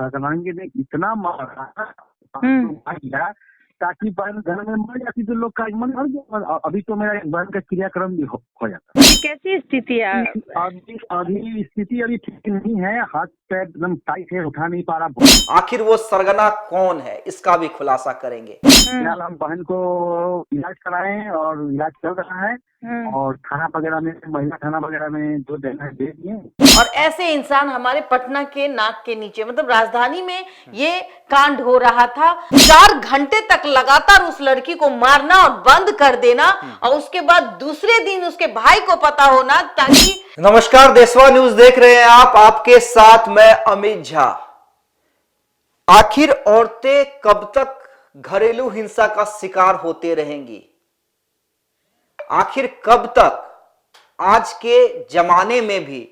सरगनांगी ने इतना मारा ताकि बहन घर में मर जाती तो लोग का मन मर गया। अभी तो मेरा एक बहन का क्रियाक्रम भी हो जाता। कैसी स्थिति है? अभी स्थिति अभी ठीक नहीं है, हाथ पैर एकदम टाइट है, उठा नहीं पा रहा। आखिर वो सरगना कौन है, इसका भी खुलासा करेंगे। फिलहाल हम बहन को इलाज कराए और इलाज चल रहा है और थाना वगैरह में, महिला थाना वगैरह में जो देना है दे दिए। और ऐसे इंसान हमारे पटना के नाक के नीचे, मतलब राजधानी में ये कांड हो रहा था। 4 घंटे तक लगातार उस लड़की को मारना और बंद कर देना और उसके बाद दूसरे दिन उसके भाई को पता होना ताकि। नमस्कार, देशवा न्यूज देख रहे हैं आप, आपके साथ मैं अमित झा। आखिर औरतें कब तक घरेलू हिंसा का शिकार होते रहेंगी? आखिर कब तक आज के जमाने में भी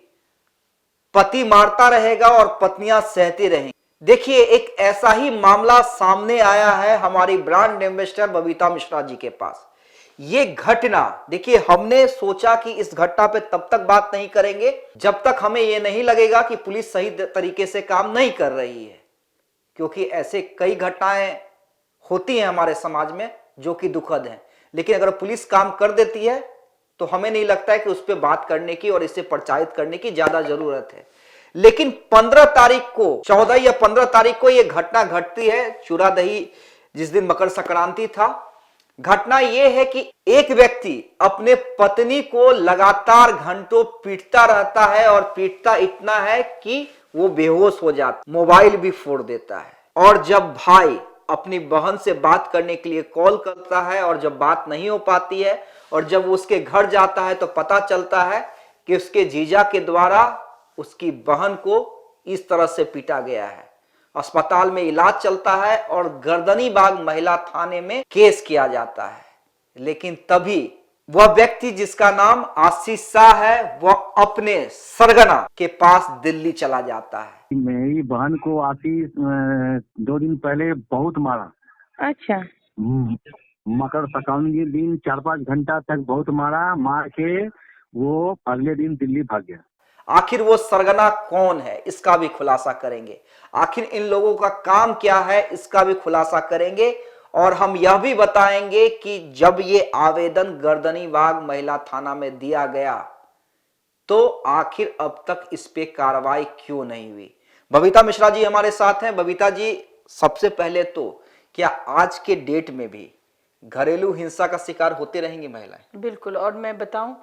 पति मारता रहेगा और पत्नियां सहती रहेंगी? देखिए, एक ऐसा ही मामला सामने आया है हमारी ब्रांड एम्बेसडर बबीता मिश्रा जी के पास। ये घटना, देखिए, हमने सोचा कि इस घटना पे तब तक बात नहीं करेंगे जब तक हमें यह नहीं लगेगा कि पुलिस सही तरीके से काम नहीं कर रही है, क्योंकि ऐसे कई घटनाएं होती हैं हमारे समाज में जो कि दुखद हैं। लेकिन अगर पुलिस काम कर देती है तो हमें नहीं लगता है कि उस पर बात करने की और इसे प्रचारित करने की ज्यादा जरूरत है। लेकिन 15 तारीख को, 14 या 15 तारीख को यह घटना घटती है चूरा दही, जिस दिन मकर संक्रांति था। घटना यह है कि एक व्यक्ति अपने पत्नी को लगातार घंटों पीटता रहता है और पीटता इतना है कि वो बेहोश हो जाता, मोबाइल भी फोड़ देता है। और जब भाई अपनी बहन से बात करने के लिए कॉल करता है और जब बात नहीं हो पाती है और जब वो उसके घर जाता है तो पता चलता है कि उसके जीजा के द्वारा उसकी बहन को इस तरह से पीटा गया है। अस्पताल में इलाज चलता है और गर्दनीबाग महिला थाने में केस किया जाता है। लेकिन तभी वह व्यक्ति जिसका नाम आशीष शाह है, वह अपने सरगना के पास दिल्ली चला जाता है। मेरी बहन को आशीष 2 दिन पहले बहुत मारा। अच्छा। मकर संक्रांति के दिन 4-5 घंटा तक बहुत मारा, मार के वो अगले दिन दिल्ली भाग गया। आखिर वो सरगना कौन है, इसका भी खुलासा करेंगे। आखिर इन लोगों का काम क्या है, इसका भी खुलासा करेंगे। और हम यह भी बताएंगे कि जब ये आवेदन गर्दनीबाग महिला थाना में दिया गया तो आखिर अब तक इस पे कार्रवाई क्यों नहीं हुई। बबीता मिश्रा जी हमारे साथ हैं। बबीता जी, सबसे पहले तो क्या आज के डेट में भी घरेलू हिंसा का शिकार होते रहेंगी महिलाएं? बिल्कुल। और मैं बताऊं,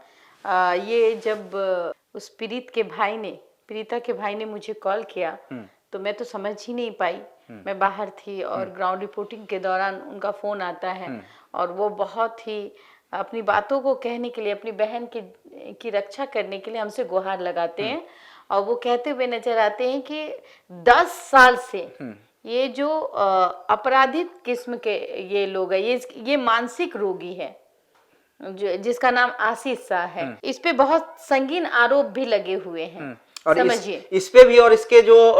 ये जब उस पीड़िता के भाई ने मुझे कॉल किया तो मैं तो समझ ही नहीं पाई। मैं बाहर थी और ग्राउंड रिपोर्टिंग के दौरान उनका फोन आता है और वो बहुत ही अपनी बातों को कहने के लिए, अपनी बहन की रक्षा करने के लिए हमसे गुहार लगाते हैं और वो कहते हुए नजर आते हैं कि 10 साल से ये जो अपराधित किस्म के ये लोग हैं, ये मानसिक रोगी है जिसका नाम आशीष शाह है। इस पे बहुत संगीन आरोप भी लगे हुए हैं। और समझिए, इस पे भी और इसके जो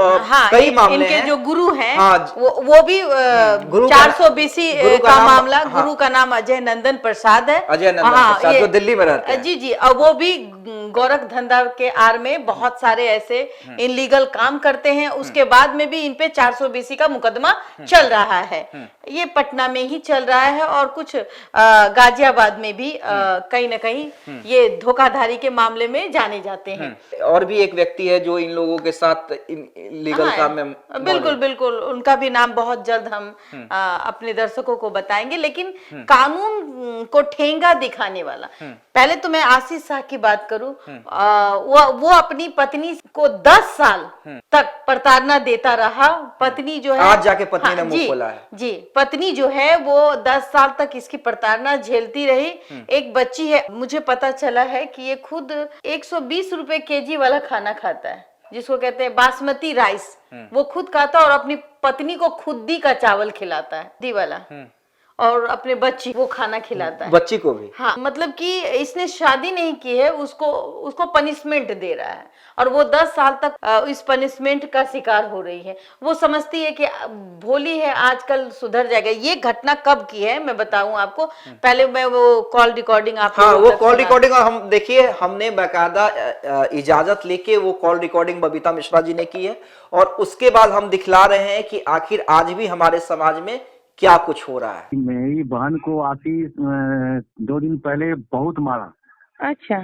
कई मामले इनके हैं। जो गुरु हैं, हाँ, वो भी 420 का मामला। हाँ, गुरु का नाम अजय नंदन प्रसाद है। अजय नंदन प्रसाद, जो दिल्ली में रहते हैं। जी। और वो भी गोरख धंधा के आड़ में बहुत सारे ऐसे इनलीगल काम करते हैं। उसके बाद में भी इन पे 420 का मुकदमा चल रहा है। ये पटना में ही चल रहा है और कुछ गाजियाबाद में भी कहीं ना कहीं ये धोखाधड़ी के मामले में जाने जाते हैं। और भी एक व्यक्ति है जो इन लोगों के साथ लीगल काम में। बिल्कुल। उनका भी नाम बहुत जल्द हम अपने दर्शकों को बताएंगे। लेकिन कानून को ठेंगा दिखाने वाला, पहले तो मैं आशीष शाह की बात करूं। वो अपनी पत्नी को 10 साल तक प्रताड़ना देता रहा। पत्नी जो है, आज जाके पत्नी ने मुंह खोला है। जी, पत्नी जो है वो 10 साल तक इसकी प्रताड़ना झेलती रही। एक बच्ची है, मुझे पता चला है कि ये खुद 120 रुपए केजी वाला खाना खाता है, जिसको कहते हैं बासमती राइस। वो खुद खाता और अपनी पत्नी को खुद्दी का चावल खिलाता है, दी वाला। और अपने बच्ची को खाना खिलाता है, बच्ची को भी। हाँ, मतलब कि इसने शादी नहीं की है, उसको पनिशमेंट दे रहा है और वो 10 साल तक इस पनिशमेंट का शिकार हो रही है। वो समझती है कि भोली है, आजकल सुधर जाएगा। ये घटना कब की है मैं बताऊं आपको, पहले मैं वो कॉल रिकॉर्डिंग आप हाँ, वो कॉल रिकॉर्डिंग हम देखिए, हमने बाकायदा इजाजत लेके वो कॉल रिकॉर्डिंग बबीता मिश्रा जी ने की है और उसके बाद हम दिखला रहे हैं कि आखिर आज भी हमारे समाज में क्या कुछ हो रहा है। मेरी बहन को आशीष 2 दिन पहले बहुत मारा। अच्छा।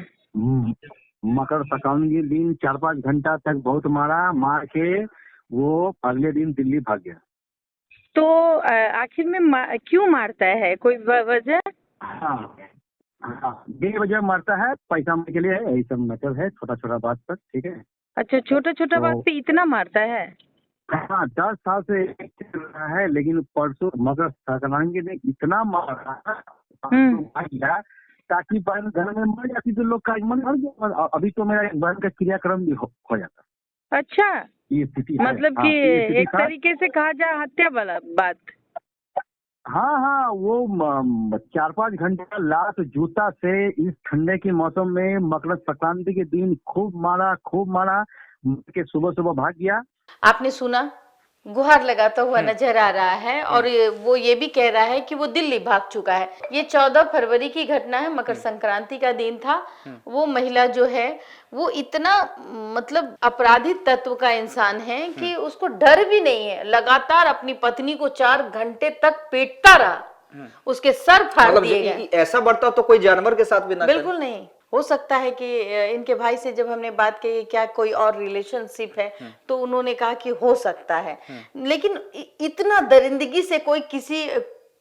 मकर संक्रांति के दिन 4-5 घंटा तक बहुत मारा, मार के वो अगले दिन दिल्ली भाग गया। तो आखिर में क्यों मारता है, कोई वजह? हाँ, बेवजह मारता है, पैसा के लिए है, यही सब मतलब है, छोटा छोटा बात पर। ठीक है। अच्छा, छोटा छोटा बात पे इतना मारता है? हाँ, 10 साल से चल रहा है, लेकिन परसों मकर संक्रांति के दिन इतना मारा ताकि बहन घर में मर जाती तो लोग का मन भर गया। अभी तो मेरा एक बहन का क्रियाक्रम भी हो जाता। अच्छा, ये स्थिति मतलब कि एक तरीके से कहा जाए हत्या वाला बात। हाँ, वो 4-5 घंटा लात जूता से इस ठंडे के मौसम में मकर संक्रांति के दिन खूब मारा के सुबह सुबह भाग गया। आपने सुना, गुहार लगाता हुआ नजर आ रहा है और वो ये भी कह रहा है कि वो दिल्ली भाग चुका है। ये 14 फरवरी की घटना है, मकर संक्रांति का दिन था। वो महिला जो है वो इतना मतलब अपराधिक तत्व का इंसान है कि उसको डर भी नहीं है, लगातार अपनी पत्नी को 4 घंटे तक पीटता रहा, उसके सर फाड़ दिए गए। ऐसा बर्ताव तो कोई जानवर के साथ भी ना बिल्कुल नहीं। हो सकता है कि इनके भाई से जब हमने बात की क्या कोई और रिलेशनशिप है, तो उन्होंने कहा कि हो सकता है, लेकिन इतना दरिंदगी से कोई किसी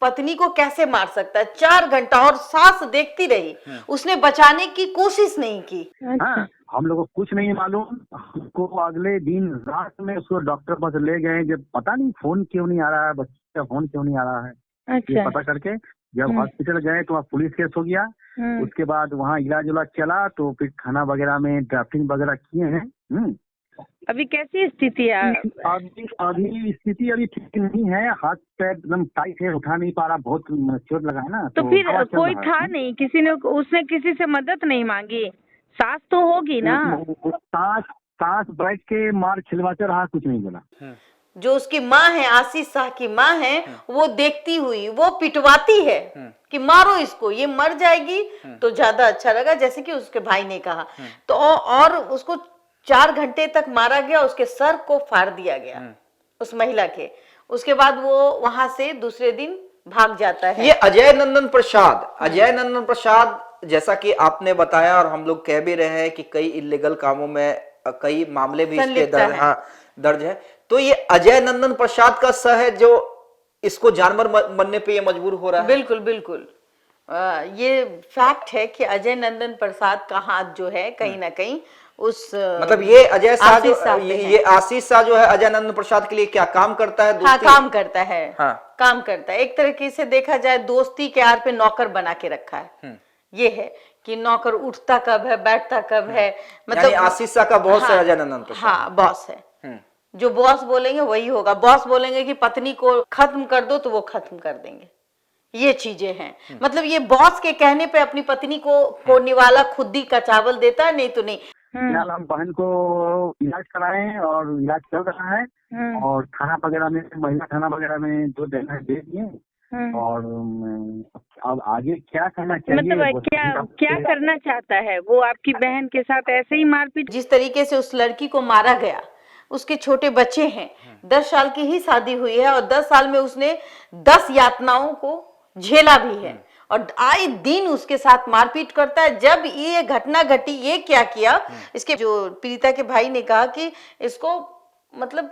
पत्नी को कैसे मार सकता है? 4 घंटा और सांस देखती रही, उसने बचाने की कोशिश नहीं की। हाँ, हम लोग को कुछ नहीं मालूम। हमको अगले दिन रात में उसको डॉक्टर पास ले गए, जब पता नहीं फोन क्यों नहीं आ रहा है, बच्चे का फोन क्यों नहीं आ रहा है। अच्छा। ये पता करके जब हॉस्पिटल गए तो वहाँ पुलिस केस हो गया। उसके बाद वहाँ इलाज उलाज चला, तो फिर खाना वगैरह में ड्राफ्टिंग वगैरह किए हैं। अभी कैसी स्थिति है? अभी स्थिति अभी ठीक नहीं है, हाथ पैर एकदम टाइट है, उठा नहीं पा रहा, बहुत चोट लगा है ना। तो फिर कोई था नहीं, किसी ने उसने किसी से मदद नहीं मांगी? सास तो होगी ना? सास बैठ के मार खिलवाते रहा, कुछ नहीं बोला। जो उसकी माँ है, आशीष शाह की माँ है, वो देखती हुई वो पिटवाती है कि मारो इसको, ये मर जाएगी तो ज्यादा अच्छा लगा, जैसे कि उसके भाई ने कहा। तो और उसको 4 घंटे तक मारा गया, उसके सर को फाड़ दिया गया उस महिला के। उसके बाद वो वहां से दूसरे दिन भाग जाता है। ये अजय नंदन प्रसाद जैसा कि आपने बताया और हम लोग कह भी रहे हैं कि कई इल्लीगल कामों में कई मामले भी इसके दर्ज है। तो ये अजय नंदन प्रसाद का सह है जो इसको जानवर बनने पे ये मजबूर हो रहा है। बिल्कुल बिल्कुल, ये फैक्ट है कि अजय नंदन प्रसाद का हाथ जो है कहीं ना कहीं उस मतलब ये अजय शाह ये आशीष शाह जो है अजय नंदन प्रसाद के लिए क्या काम करता है? हाँ, काम करता है। हाँ, काम करता है। एक तरीके से देखा जाए दोस्ती के आड़ पे नौकर बना के रखा है। ये है कि नौकर उठता कब है, बैठता कब है, मतलब आशीष शाह का बॉस है अजय नंदन प्रसाद। हाँ, बॉस है। जो बॉस बोलेंगे वही होगा। बॉस बोलेंगे कि पत्नी को खत्म कर दो तो वो खत्म कर देंगे। ये चीजें हैं, मतलब ये बॉस के कहने पे अपनी पत्नी को निवाला खुद ही का चावल देता है, नहीं तो नहीं। फिलहाल हम बहन को इलाज कराए हैं और इलाज चल रहा है, और थाना वगैरह में, महिला थाना वगैरह में जो देना है दे दिए। और अब आगे क्या करना चाहिए, मतलब क्या करना चाहता है वो आपकी बहन के साथ? ऐसे ही मारपीट? जिस तरीके से उस लड़की को मारा गया, उसके छोटे बच्चे हैं, 10 साल की ही शादी हुई है और 10 साल में उसने 10 यातनाओं को झेला भी है और आए दिन उसके साथ मारपीट करता है। जब ये घटना घटी, ये क्या किया, इसके जो पीड़िता के भाई ने कहा कि इसको मतलब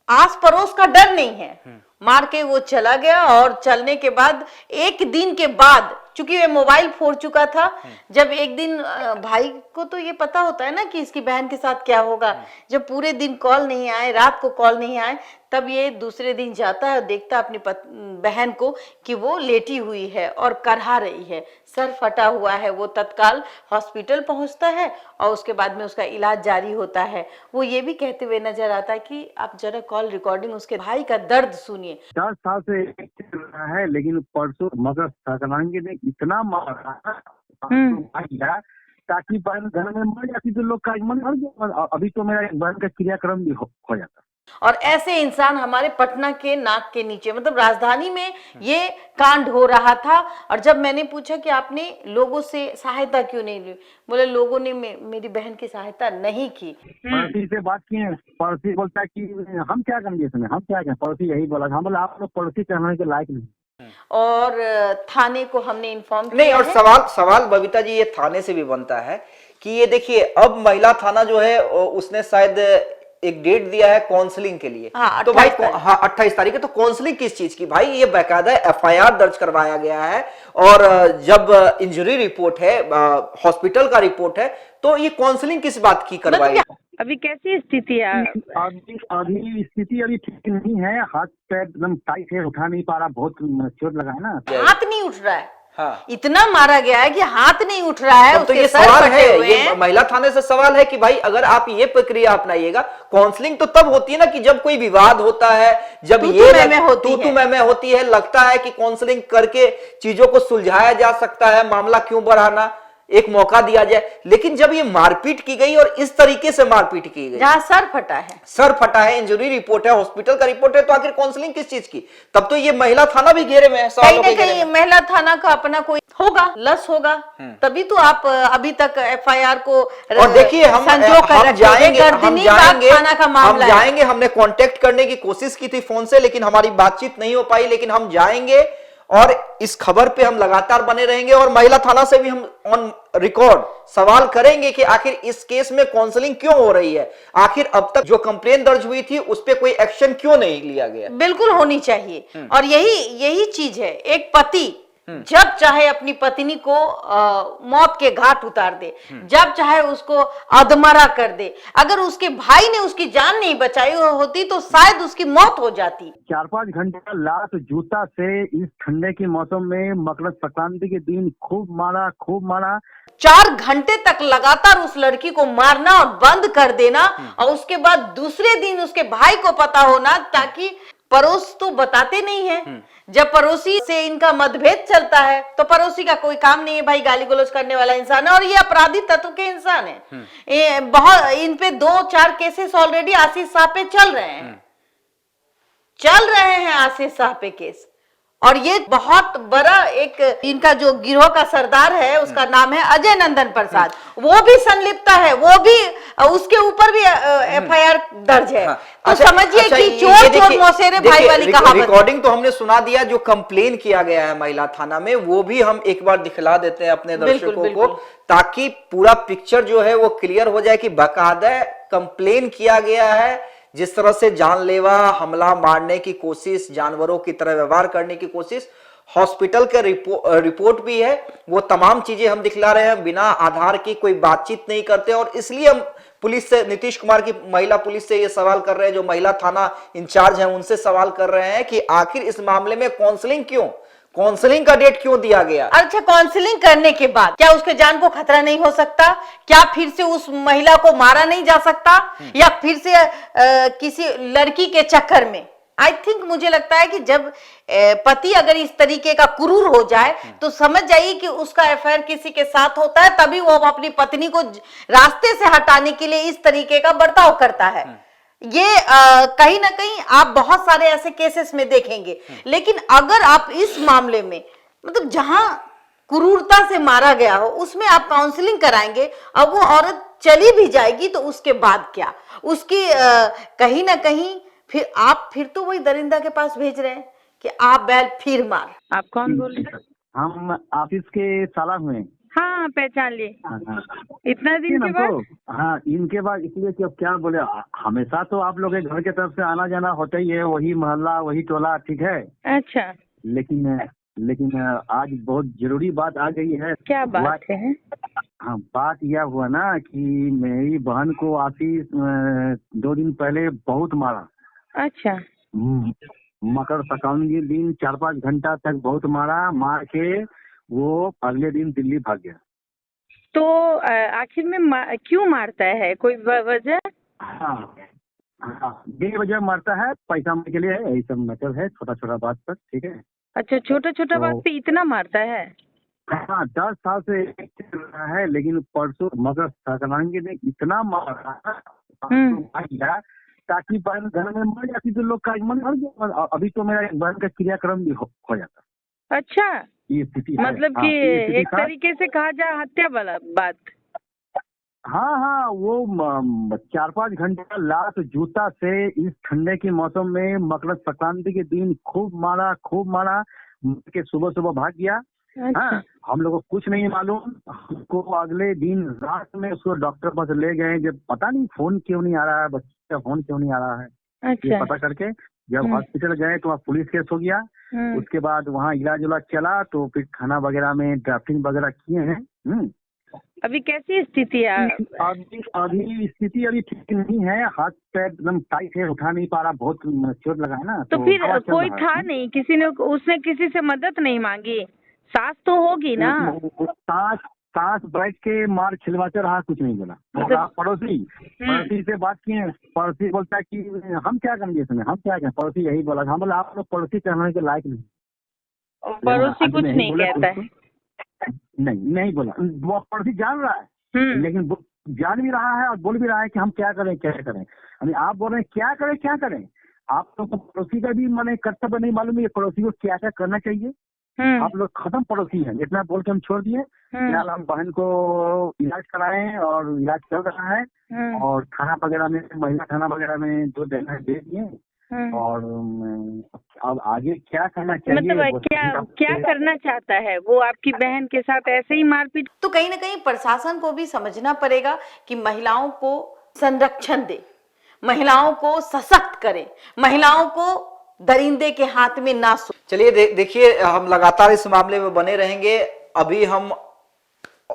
आस पड़ोस का डर नहीं है, मार के वो चला गया। और चलने के बाद 1 दिन के बाद, चूंकि वे मोबाइल फोड़ चुका था, जब एक दिन भाई को तो ये पता होता है ना कि इसकी बहन के साथ क्या होगा, जब पूरे दिन कॉल नहीं आए, रात को कॉल नहीं आए, तब ये दूसरे दिन जाता है और देखता है अपनी बहन को कि वो लेटी हुई है और करहा रही है, सर फटा हुआ है। वो तत्काल हॉस्पिटल पहुंचता है और उसके बाद में उसका इलाज जारी होता है। वो ये भी कहते हुए नजर आता है कि आप जरा कॉल रिकॉर्डिंग उसके भाई का दर्द सुनिए। 10 साल से चल रहा है, लेकिन परसों मकर संक्रांति ने इतना मारा ताकि बहन घर में मर जाती तो लोग का मन मर गया। अभी तो मेरा एक बहन का क्रियाक्रम भी हो जाता। और ऐसे इंसान हमारे पटना के नाक के नीचे, मतलब राजधानी में ये कांड हो रहा था। और जब मैंने पूछा कि आपने लोगों से सहायता क्यों नहीं ली, बोले लोगों ने मेरी बहन की सहायता नहीं की। पड़ोसी से बात किए, पड़ोसी बोलता है कि हम क्या करेंगे इसमें, हम क्या करें। पड़ोसी यही बोला, हम बोला आप लोग पड़ोसी कहने के लायक नहीं। और थाने को हमने इन्फॉर्म नहीं, और सवाल बबीता जी ये थाने से भी बनता है कि ये देखिए अब महिला थाना जो है उसने शायद एक डेट दिया है काउंसलिंग के लिए। हाँ, तो भाई 28 तारीख है, तो काउंसलिंग किस चीज की? भाई ये बाकायदा एफआईआर दर्ज करवाया गया है और जब इंजरी रिपोर्ट है, हॉस्पिटल का रिपोर्ट है, तो ये काउंसलिंग किस बात की करवाई? अभी कैसी स्थिति है? अभी स्थिति अभी ठीक नहीं है, हाथ पैर एकदम टाइट है, उठा नहीं पा रहा, बहुत चोट लगा है ना। हाथ नहीं उठ रहा है। हाँ। इतना मारा गया है कि हाथ नहीं उठ रहा है। तो ये सवाल है, ये महिला थाने से सवाल है कि भाई अगर आप ये प्रक्रिया अपनाइएगा, काउंसलिंग तो तब होती है ना कि जब कोई विवाद होता है, जब ये तू मैं होती है, लगता है कि काउंसलिंग करके चीजों को सुलझाया जा सकता है, मामला क्यों बढ़ाना, एक मौका दिया जाए। लेकिन जब ये मारपीट की गई और इस तरीके से मारपीट की गई, जहां सर फटा है, इंजरी रिपोर्ट है, हॉस्पिटल का रिपोर्ट है, तो आखिर काउंसलिंग किस चीज की? तब तो ये महिला थाना भी घेरे में है। कहीं ना कहीं महिला थाना का अपना कोई होगा, लस होगा, तभी तो आप अभी तक एफआईआर को। और देखिए हम जाएंगे, हमने कांटेक्ट करने की कोशिश की थी फोन से, लेकिन हमारी बातचीत नहीं हो पाई। लेकिन हम जाएंगे और इस खबर पे हम लगातार बने रहेंगे और महिला थाना से भी हम ऑन रिकॉर्ड सवाल करेंगे कि आखिर इस केस में काउंसलिंग क्यों हो रही है, आखिर अब तक जो कंप्लेन दर्ज हुई थी उस पे कोई एक्शन क्यों नहीं लिया गया। बिल्कुल होनी चाहिए। और यही चीज है, एक पति जब चाहे अपनी पत्नी को मौत के घाट उतार दे, जब चाहे उसको अधमरा कर दे। अगर उसके भाई ने उसकी जान नहीं बचाई होती तो शायद उसकी मौत हो जाती। 4-5 घंटे का लात जूता से इस ठंडे के मौसम में मकर संक्रांति के दिन खूब मारा। 4 घंटे तक लगातार उस लड़की को मारना और बंद कर देना, और उसके बाद दूसरे दिन उसके भाई को पता होना, ताकि पड़ोस तो बताते नहीं है। जब पड़ोसी से इनका मतभेद चलता है तो पड़ोसी का कोई काम नहीं है, भाई गाली गलौज करने वाला इंसान है और ये अपराधी तत्व के इंसान है। बहुत इन पे 2-4 केसेस ऑलरेडी आशीष शाह पे चल रहे हैं आशीष शाह पे केस। और ये बहुत बड़ा एक इनका जो गिरोह का सरदार है, उसका नाम है अजय नंदन प्रसाद, वो भी संलिप्त है, वो भी उसके ऊपर भी एफआईआर दर्ज है। तो समझिए कि चोर मौसेरे भाई वाली कहावत। रिकॉर्डिंग तो हमने सुना दिया, जो कंप्लेन किया गया है महिला थाना में, वो भी हम एक बार दिखला देते हैं अपने दर्शकों को, ताकि पूरा पिक्चर जो है वो क्लियर हो जाए कि बाकायदा कंप्लेन किया गया है। जिस तरह से जानलेवा हमला, मारने की कोशिश, जानवरों की तरह व्यवहार करने की कोशिश, हॉस्पिटल के रिपोर्ट भी है, वो तमाम चीजें हम दिखला रहे हैं। बिना आधार की कोई बातचीत नहीं करते और इसलिए हम पुलिस से, नीतीश कुमार की महिला पुलिस से ये सवाल कर रहे हैं, जो महिला थाना इंचार्ज है उनसे सवाल कर रहे हैं कि आखिर इस मामले में काउंसलिंग क्यों, काउंसलिंग का डेट क्यों दिया गया? अच्छा, काउंसलिंग करने के बाद क्या उसके जान को खतरा नहीं हो सकता? क्या फिर से उस महिला को मारा नहीं जा सकता? या फिर से किसी लड़की के चक्कर में? आई थिंक मुझे लगता है कि जब पति अगर इस तरीके का क्रूर हो जाए तो समझ जाइए कि उसका अफेयर किसी के साथ होता है, तभी वो अपनी पत्नी को रास्ते से हटाने के लिए इस तरीके का बर्ताव करता है। ये कहीं ना कहीं आप बहुत सारे ऐसे केसेस में देखेंगे। लेकिन अगर आप इस मामले में, मतलब जहां क्रूरता से मारा गया हो, उसमें आप काउंसलिंग कराएंगे, अब वो औरत चली भी जाएगी तो उसके बाद क्या? उसकी कहीं ना कहीं फिर तो वही दरिंदा के पास भेज रहे हैं कि आप बैल फिर मार। आप कौन बोल रहे हैं? हम ऑफिस के साला हुए। हाँ, पहचान लिए। इतना दिन के बाद? हाँ, इनके बाद इसलिए कि अब क्या बोले, हमेशा तो आप लोग के घर के तरफ से आना जाना होता ही है, वही मोहल्ला वही टोला, ठीक है। अच्छा। लेकिन आज बहुत जरूरी बात आ गई है। क्या बात है? हाँ, बात यह हुआ ना कि मेरी बहन को आशीष 2 दिन पहले बहुत मारा। अच्छा। मकर संक्रांति के दिन 4-5 घंटा तक बहुत मारा, मार के वो अगले दिन दिल्ली भाग गया। तो आखिर में क्यों मारता है, कोई वजह? हाँ हाँ, बेवजह मारता है, पैसा के लिए, यही सब मतलब है, छोटा छोटा बात पर, ठीक है। अच्छा, छोटा छोटा बात पे इतना मारता है? हाँ, 10 साल से चल रहा है, लेकिन परसों मकर संक्रांति ने इतना मारा गया ताकि बहन घर में मर जाती तो लोग का मन भर गया। अभी तो मेरा एक बहन का क्रियाक्रम भी हो जाता। अच्छा, ये स्थिति मतलब कि एक तरीके से कहा जाए हत्या वाला बात। हाँ हाँ, वो 4-5 घंटा लात जूता से इस ठंडे के मौसम में मकर संक्रांति के दिन खूब मारा के सुबह सुबह भाग गया। अच्छा। हाँ, हम लोगों को कुछ नहीं मालूम। हमको अगले दिन रात में उसको डॉक्टर पास ले गए, जब पता नहीं फोन क्यों नहीं आ रहा है, बच्चे का फोन क्यों नहीं आ रहा है। अच्छा। ये पता करके जब हॉस्पिटल गए तो वहाँ पुलिस केस हो गया। उसके बाद वहाँ इलाज उलाज चला, तो फिर खाना वगैरह में ड्राफ्टिंग वगैरह किए हैं। अभी कैसी स्थिति है? अभी स्थिति अभी ठीक नहीं है, हाथ पैर एकदम टाइट है, उठा नहीं पा रहा, बहुत चोट लगा है ना। तो फिर कोई था नहीं, किसी ने, उसने किसी से मदद नहीं मांगी? सास तो होगी ना? सास बैठ के मार खिलवाते रहा, कुछ नहीं बोला। पड़ोसी से बात किए, पड़ोसी बोलता है कि हम क्या करेंगे इसमें, हम क्या करें। पड़ोसी यही बोला, हम बोला आप लोग पड़ोसी कहने के लायक नहीं। पड़ोसी कुछ नहीं कहता है? नहीं बोला। वो पड़ोसी जान रहा है, लेकिन जान भी रहा है और बोल भी रहा है कि हम क्या करें। अभी आप बोल रहे हैं क्या करें। आप लोग को पड़ोसी का भी मैंने कर्तव्य नहीं मालूम है, पड़ोसी को क्या क्या करना चाहिए। आप लोग खत्म पड़ोसी हैं, इतना बोल के हम छोड़ दिए। फिलहाल हम बहन को इलाज कराए और इलाज चल रहा है, और थाना वगैरह में, महिला थाना वगैरह में जो देना है दे दिए। और अब आगे क्या करना चाहिए, मतलब क्या करना चाहता है वो आपकी बहन के साथ, ऐसे ही मारपीट? तो कहीं ना कहीं प्रशासन को भी समझना पड़ेगा कि महिलाओं को संरक्षण दे, महिलाओं को सशक्त करे, महिलाओं को दरिंदे के हाथ में ना सो। चलिए देखिए, हम लगातार इस मामले में बने रहेंगे। अभी हम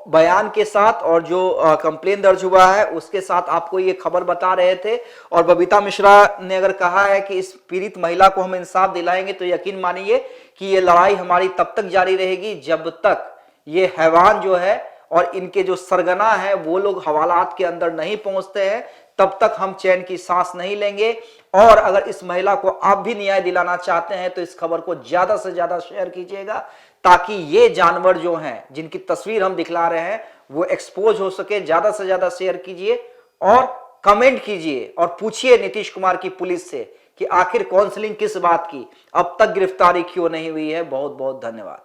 बयान के साथ और जो कंप्लेन दर्ज हुआ है उसके साथ आपको ये खबर बता रहे थे। और बबीता मिश्रा ने अगर कहा है कि इस पीड़ित महिला को हम इंसाफ दिलाएंगे, तो यकीन मानिए कि ये लड़ाई हमारी तब तक जारी रहेगी जब तक ये हैवान जो है और इनके जो सरगना है वो लोग हवालात के अंदर नहीं पहुंचते हैं, तब तक हम चैन की सांस नहीं लेंगे। और अगर इस महिला को आप भी न्याय दिलाना चाहते हैं तो इस खबर को ज्यादा से ज्यादा शेयर कीजिएगा, ताकि ये जानवर जो हैं, जिनकी तस्वीर हम दिखला रहे हैं, वो एक्सपोज हो सके। ज्यादा से ज्यादा शेयर कीजिए और कमेंट कीजिए और पूछिए नीतीश कुमार की पुलिस से कि आखिर काउंसलिंग किस बात की अब तक गिरफ्तारी क्यों नहीं हुई है। बहुत बहुत धन्यवाद।